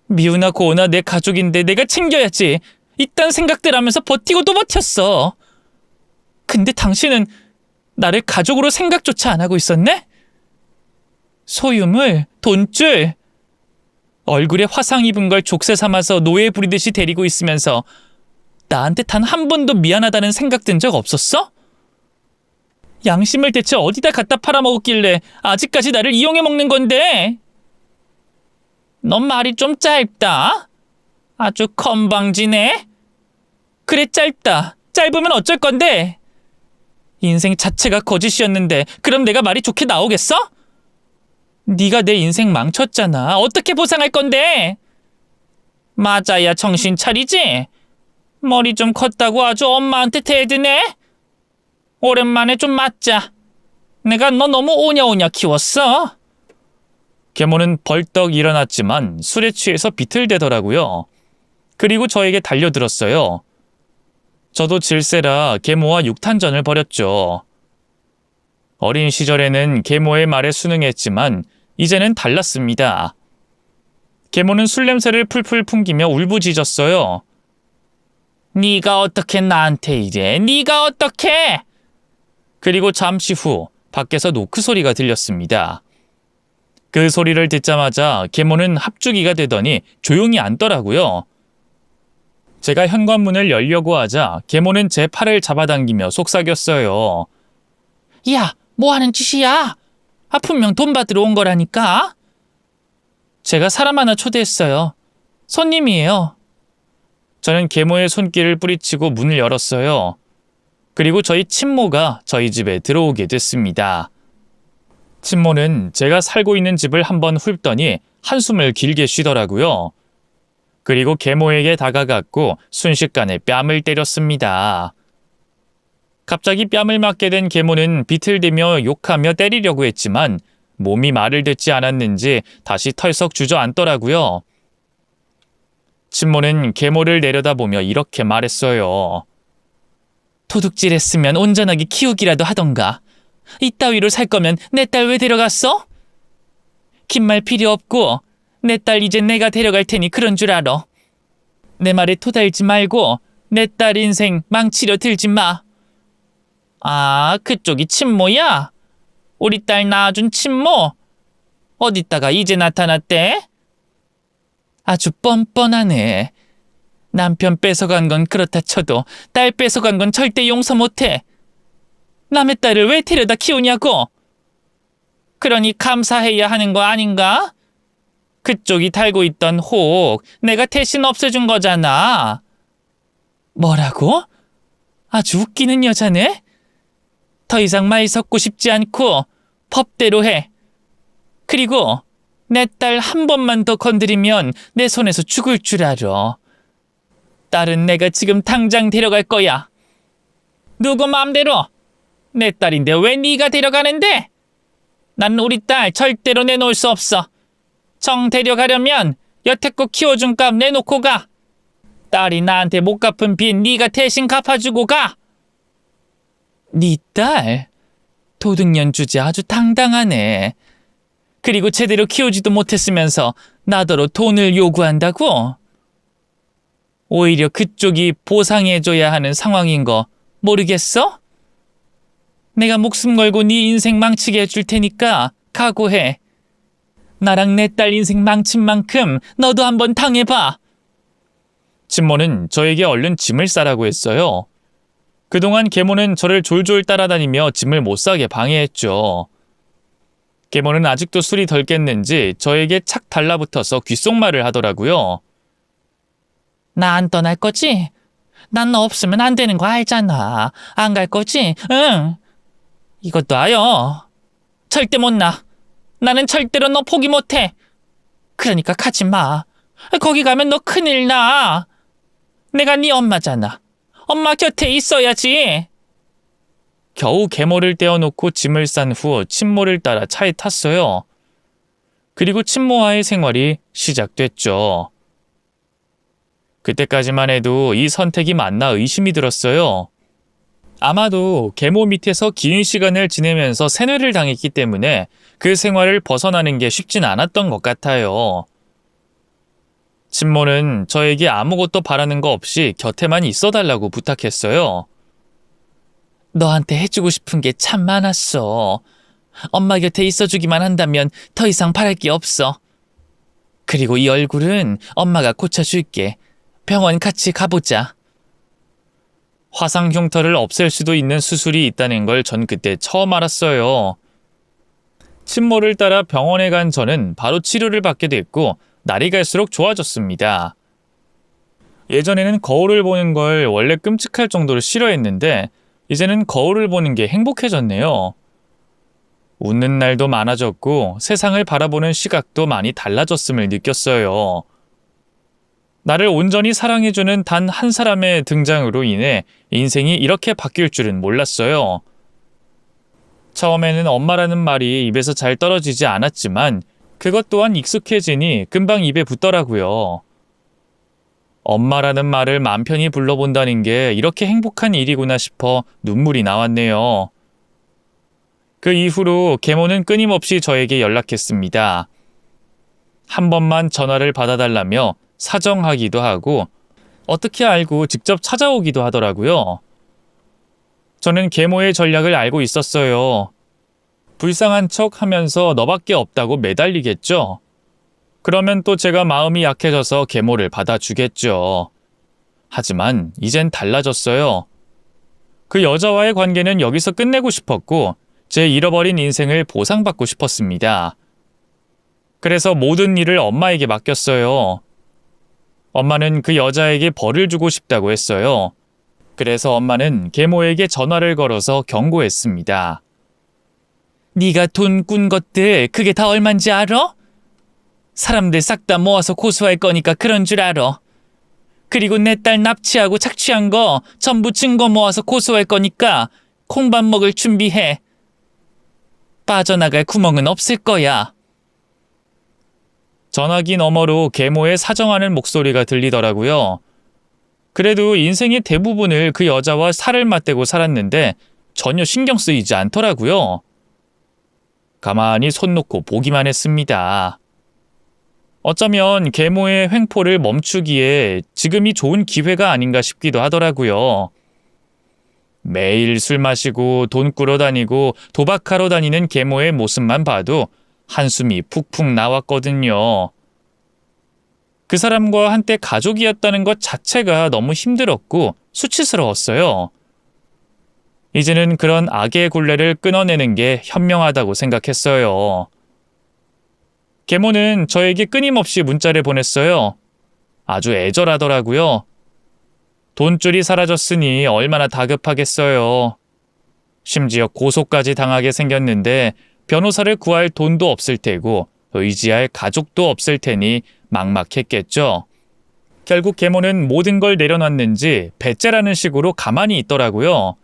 미우나 고우나 내 가족인데 내가 챙겨야지. 이딴 생각들 하면서 버티고 또 버텼어. 근데 당신은 나를 가족으로 생각조차 안 하고 있었네? 소유물, 돈줄, 얼굴에 화상 입은 걸 족쇄 삼아서 노예 부리듯이 데리고 있으면서 나한테 단 한 번도 미안하다는 생각 든 적 없었어? 양심을 대체 어디다 갖다 팔아먹었길래 아직까지 나를 이용해 먹는 건데? 넌 말이 좀 짧다. 아주 건방지네. 그래, 짧다. 짧으면 어쩔 건데? 인생 자체가 거짓이었는데 그럼 내가 말이 좋게 나오겠어? 네가 내 인생 망쳤잖아. 어떻게 보상할 건데? 맞아야 정신 차리지? 머리 좀 컸다고 아주 엄마한테 대드네? 오랜만에 좀 맞자. 내가 너 너무 오냐오냐 키웠어. 계모는 벌떡 일어났지만 술에 취해서 비틀대더라고요. 그리고 저에게 달려들었어요. 저도 질세라 계모와 육탄전을 벌였죠. 어린 시절에는 계모의 말에 순응했지만 이제는 달랐습니다. 계모는 술 냄새를 풀풀 풍기며 울부짖었어요. 네가 어떻게 나한테 이래? 네가 어떻게? 그리고 잠시 후 밖에서 노크 소리가 들렸습니다. 그 소리를 듣자마자 계모는 합주기가 되더니 조용히 앉더라고요. 제가 현관문을 열려고 하자 계모는 제 팔을 잡아당기며 속삭였어요. 야, 뭐하는 짓이야? 분명 돈 받으러 온 거라니까. 제가 사람 하나 초대했어요. 손님이에요. 저는 계모의 손길을 뿌리치고 문을 열었어요. 그리고 저희 친모가 저희 집에 들어오게 됐습니다. 친모는 제가 살고 있는 집을 한번 훑더니 한숨을 길게 쉬더라고요. 그리고 계모에게 다가갔고 순식간에 뺨을 때렸습니다. 갑자기 뺨을 맞게 된 계모는 비틀대며 욕하며 때리려고 했지만 몸이 말을 듣지 않았는지 다시 털썩 주저앉더라고요. 친모는 계모를 내려다보며 이렇게 말했어요. 도둑질했으면 온전하게 키우기라도 하던가. 이따위로 살 거면 내 딸 왜 데려갔어? 긴 말 필요 없고 내 딸 이제 내가 데려갈 테니 그런 줄 알아. 내 말에 토달지 말고 내 딸 인생 망치려 들지 마. 아, 그쪽이 친모야? 우리 딸 낳아준 친모? 어디다가 이제 나타났대? 아주 뻔뻔하네. 남편 뺏어간 건 그렇다 쳐도 딸 뺏어간 건 절대 용서 못해. 남의 딸을 왜 데려다 키우냐고. 그러니 감사해야 하는 거 아닌가? 그쪽이 달고 있던 혹 내가 대신 없애준 거잖아. 뭐라고? 아주 웃기는 여자네. 더 이상 말 섞고 싶지 않고 법대로 해. 그리고 내 딸 한 번만 더 건드리면 내 손에서 죽을 줄 알아. 딸은 내가 지금 당장 데려갈 거야. 누구 마음대로. 내 딸인데 왜 네가 데려가는데? 난 우리 딸 절대로 내놓을 수 없어. 정 데려가려면 여태껏 키워준 값 내놓고 가. 딸이 나한테 못 갚은 빚 네가 대신 갚아주고 가. 네 딸? 도둑년 주제 아주 당당하네. 그리고 제대로 키우지도 못했으면서 나더러 돈을 요구한다고? 오히려 그쪽이 보상해줘야 하는 상황인 거 모르겠어? 내가 목숨 걸고 네 인생 망치게 해줄 테니까 각오해. 나랑 내 딸 인생 망친 만큼 너도 한번 당해봐. 친모는 저에게 얼른 짐을 싸라고 했어요. 그동안 계모는 저를 졸졸 따라다니며 짐을 못 싸게 방해했죠. 계모는 아직도 술이 덜 깼는지 저에게 착 달라붙어서 귓속말을 하더라고요. 나 안 떠날 거지? 난 너 없으면 안 되는 거 알잖아. 안 갈 거지? 응. 이것도 아요. 절대 못 나. 나는 절대로 너 포기 못해. 그러니까 가지 마. 거기 가면 너 큰일 나. 내가 네 엄마잖아. 엄마 곁에 있어야지. 겨우 계모를 떼어놓고 짐을 싼 후 친모를 따라 차에 탔어요. 그리고 친모와의 생활이 시작됐죠. 그때까지만 해도 이 선택이 맞나 의심이 들었어요. 아마도 계모 밑에서 긴 시간을 지내면서 세뇌를 당했기 때문에 그 생활을 벗어나는 게 쉽진 않았던 것 같아요. 친모는 저에게 아무것도 바라는 거 없이 곁에만 있어달라고 부탁했어요. 너한테 해주고 싶은 게 참 많았어. 엄마 곁에 있어주기만 한다면 더 이상 바랄 게 없어. 그리고 이 얼굴은 엄마가 고쳐줄게. 병원 같이 가보자. 화상 흉터를 없앨 수도 있는 수술이 있다는 걸 전 그때 처음 알았어요. 친모를 따라 병원에 간 저는 바로 치료를 받게 됐고 날이 갈수록 좋아졌습니다. 예전에는 거울을 보는 걸 원래 끔찍할 정도로 싫어했는데 이제는 거울을 보는 게 행복해졌네요. 웃는 날도 많아졌고 세상을 바라보는 시각도 많이 달라졌음을 느꼈어요. 나를 온전히 사랑해주는 단 한 사람의 등장으로 인해 인생이 이렇게 바뀔 줄은 몰랐어요. 처음에는 엄마라는 말이 입에서 잘 떨어지지 않았지만 그것 또한 익숙해지니 금방 입에 붙더라고요. 엄마라는 말을 맘 편히 불러본다는 게 이렇게 행복한 일이구나 싶어 눈물이 나왔네요. 그 이후로 계모는 끊임없이 저에게 연락했습니다. 한 번만 전화를 받아달라며 사정하기도 하고 어떻게 알고 직접 찾아오기도 하더라고요. 저는 계모의 전략을 알고 있었어요. 불쌍한 척 하면서 너밖에 없다고 매달리겠죠. 그러면 또 제가 마음이 약해져서 계모를 받아주겠죠. 하지만 이젠 달라졌어요. 그 여자와의 관계는 여기서 끝내고 싶었고 제 잃어버린 인생을 보상받고 싶었습니다. 그래서 모든 일을 엄마에게 맡겼어요. 엄마는 그 여자에게 벌을 주고 싶다고 했어요. 그래서 엄마는 계모에게 전화를 걸어서 경고했습니다. 네가 돈 꾼 것들 그게 다 얼만지 알아? 사람들 싹 다 모아서 고소할 거니까 그런 줄 알아. 그리고 내 딸 납치하고 착취한 거 전부 증거 모아서 고소할 거니까 콩밥 먹을 준비해. 빠져나갈 구멍은 없을 거야. 전화기 너머로 계모의 사정하는 목소리가 들리더라고요. 그래도 인생의 대부분을 그 여자와 살을 맞대고 살았는데 전혀 신경 쓰이지 않더라고요. 가만히 손 놓고 보기만 했습니다. 어쩌면 계모의 횡포를 멈추기에 지금이 좋은 기회가 아닌가 싶기도 하더라고요. 매일 술 마시고 돈 꾸러 다니고 도박하러 다니는 계모의 모습만 봐도 한숨이 푹푹 나왔거든요. 그 사람과 한때 가족이었다는 것 자체가 너무 힘들었고 수치스러웠어요. 이제는 그런 악의 굴레를 끊어내는 게 현명하다고 생각했어요. 계모는 저에게 끊임없이 문자를 보냈어요. 아주 애절하더라고요. 돈줄이 사라졌으니 얼마나 다급하겠어요. 심지어 고소까지 당하게 생겼는데 변호사를 구할 돈도 없을 테고 의지할 가족도 없을 테니 막막했겠죠. 결국 계모는 모든 걸 내려놨는지 배째라는 식으로 가만히 있더라고요.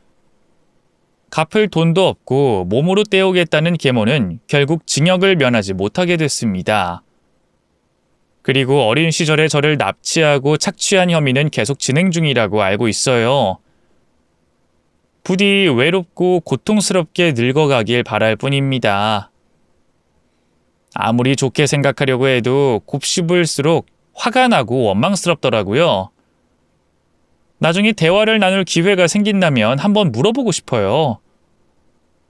갚을 돈도 없고 몸으로 때우겠다는 계모는 결국 징역을 면하지 못하게 됐습니다. 그리고 어린 시절에 저를 납치하고 착취한 혐의는 계속 진행 중이라고 알고 있어요. 부디 외롭고 고통스럽게 늙어가길 바랄 뿐입니다. 아무리 좋게 생각하려고 해도 곱씹을수록 화가 나고 원망스럽더라고요. 나중에 대화를 나눌 기회가 생긴다면 한번 물어보고 싶어요.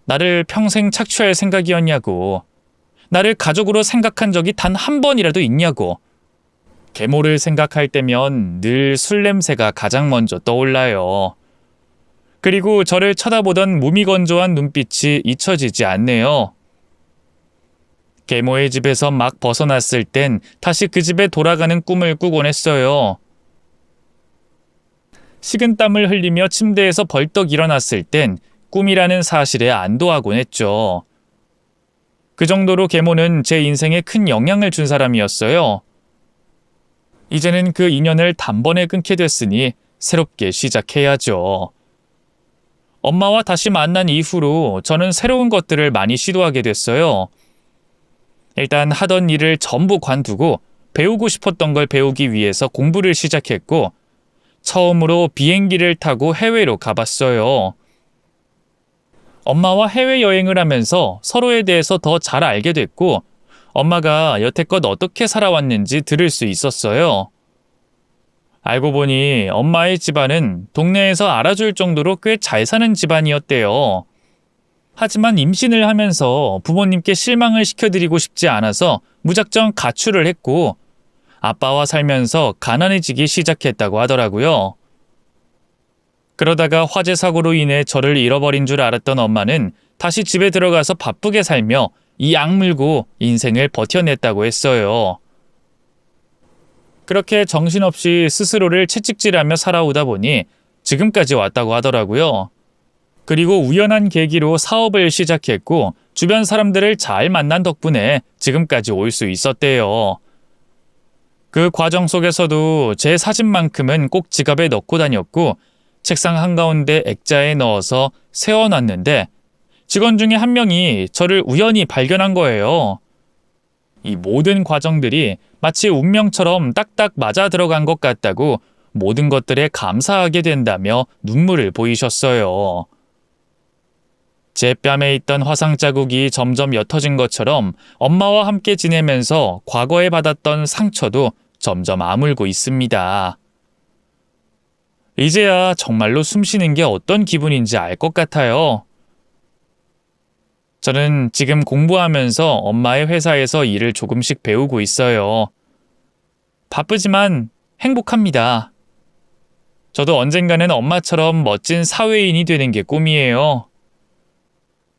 나를 평생 착취할 생각이었냐고, 나를 가족으로 생각한 적이 단 한 번이라도 있냐고. 계모를 생각할 때면 늘 술 냄새가 가장 먼저 떠올라요. 그리고 저를 쳐다보던 무미건조한 눈빛이 잊혀지지 않네요. 계모의 집에서 막 벗어났을 땐 다시 그 집에 돌아가는 꿈을 꾸곤 했어요. 식은땀을 흘리며 침대에서 벌떡 일어났을 땐 꿈이라는 사실에 안도하곤 했죠. 그 정도로 계모는 제 인생에 큰 영향을 준 사람이었어요. 이제는 그 인연을 단번에 끊게 됐으니 새롭게 시작해야죠. 엄마와 다시 만난 이후로 저는 새로운 것들을 많이 시도하게 됐어요. 일단 하던 일을 전부 관두고 배우고 싶었던 걸 배우기 위해서 공부를 시작했고, 처음으로 비행기를 타고 해외로 가봤어요. 엄마와 해외여행을 하면서 서로에 대해서 더 잘 알게 됐고, 엄마가 여태껏 어떻게 살아왔는지 들을 수 있었어요. 알고 보니 엄마의 집안은 동네에서 알아줄 정도로 꽤 잘 사는 집안이었대요. 하지만 임신을 하면서 부모님께 실망을 시켜드리고 싶지 않아서 무작정 가출을 했고, 아빠와 살면서 가난해지기 시작했다고 하더라고요. 그러다가 화재 사고로 인해 저를 잃어버린 줄 알았던 엄마는 다시 집에 들어가서 바쁘게 살며 이 악물고 인생을 버텨냈다고 했어요. 그렇게 정신없이 스스로를 채찍질하며 살아오다 보니 지금까지 왔다고 하더라고요. 그리고 우연한 계기로 사업을 시작했고, 주변 사람들을 잘 만난 덕분에 지금까지 올 수 있었대요. 그 과정 속에서도 제 사진만큼은 꼭 지갑에 넣고 다녔고, 책상 한가운데 액자에 넣어서 세워놨는데 직원 중에 한 명이 저를 우연히 발견한 거예요. 이 모든 과정들이 마치 운명처럼 딱딱 맞아 들어간 것 같다고 모든 것들에 감사하게 된다며 눈물을 보이셨어요. 제 뺨에 있던 화상 자국이 점점 옅어진 것처럼 엄마와 함께 지내면서 과거에 받았던 상처도 점점 아물고 있습니다. 이제야 정말로 숨 쉬는 게 어떤 기분인지 알 것 같아요. 저는 지금 공부하면서 엄마의 회사에서 일을 조금씩 배우고 있어요. 바쁘지만 행복합니다. 저도 언젠가는 엄마처럼 멋진 사회인이 되는 게 꿈이에요.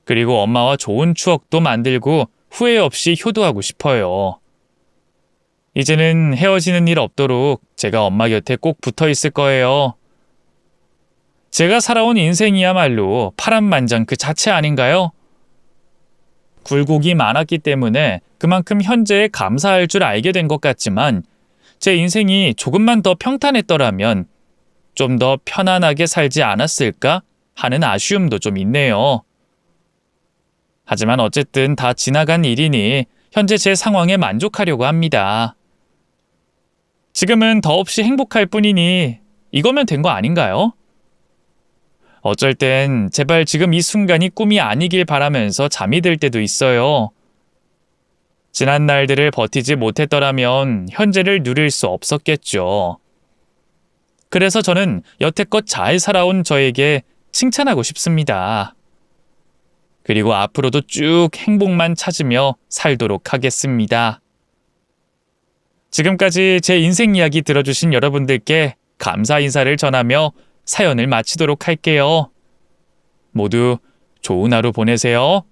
그리고 엄마와 좋은 추억도 만들고 후회 없이 효도하고 싶어요. 이제는 헤어지는 일 없도록 제가 엄마 곁에 꼭 붙어 있을 거예요. 제가 살아온 인생이야말로 파란만장 그 자체 아닌가요? 굴곡이 많았기 때문에 그만큼 현재에 감사할 줄 알게 된 것 같지만, 제 인생이 조금만 더 평탄했더라면 좀 더 편안하게 살지 않았을까 하는 아쉬움도 좀 있네요. 하지만 어쨌든 다 지나간 일이니 현재 제 상황에 만족하려고 합니다. 지금은 더없이 행복할 뿐이니 이거면 된 거 아닌가요? 어쩔 땐 제발 지금 이 순간이 꿈이 아니길 바라면서 잠이 들 때도 있어요. 지난 날들을 버티지 못했더라면 현재를 누릴 수 없었겠죠. 그래서 저는 여태껏 잘 살아온 저에게 칭찬하고 싶습니다. 그리고 앞으로도 쭉 행복만 찾으며 살도록 하겠습니다. 지금까지 제 인생 이야기 들어주신 여러분들께 감사 인사를 전하며 사연을 마치도록 할게요. 모두 좋은 하루 보내세요.